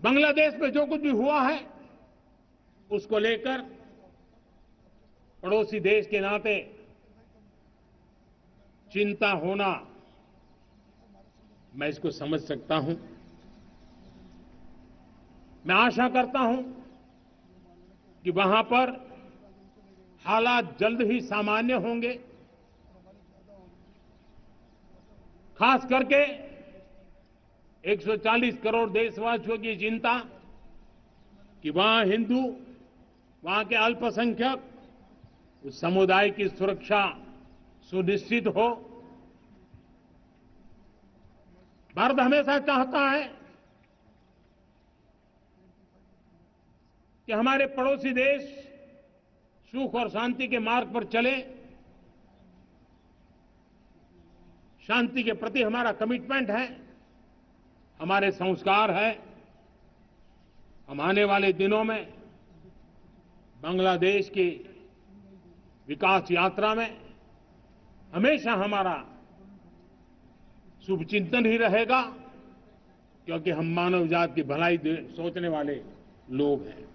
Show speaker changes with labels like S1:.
S1: बांग्लादेश में जो कुछ भी हुआ है उसको लेकर पड़ोसी देश के नाते चिंता होना, मैं इसको समझ सकता हूं। मैं आशा करता हूं कि वहां पर हालात जल्द ही सामान्य होंगे। खास करके 140 करोड़ देशवासियों की चिंता कि वहां हिंदू, वहां के अल्पसंख्यक, उस समुदाय की सुरक्षा सुनिश्चित हो। भारत हमेशा चाहता है कि हमारे पड़ोसी देश सुख और शांति के मार्ग पर चले। शांति के प्रति हमारा कमिटमेंट है, हमारे संस्कार है। हम आने वाले दिनों में बांग्लादेश की विकास यात्रा में हमेशा हमारा शुभचिंतन ही रहेगा, क्योंकि हम मानव जाति की भलाई सोचने वाले लोग हैं।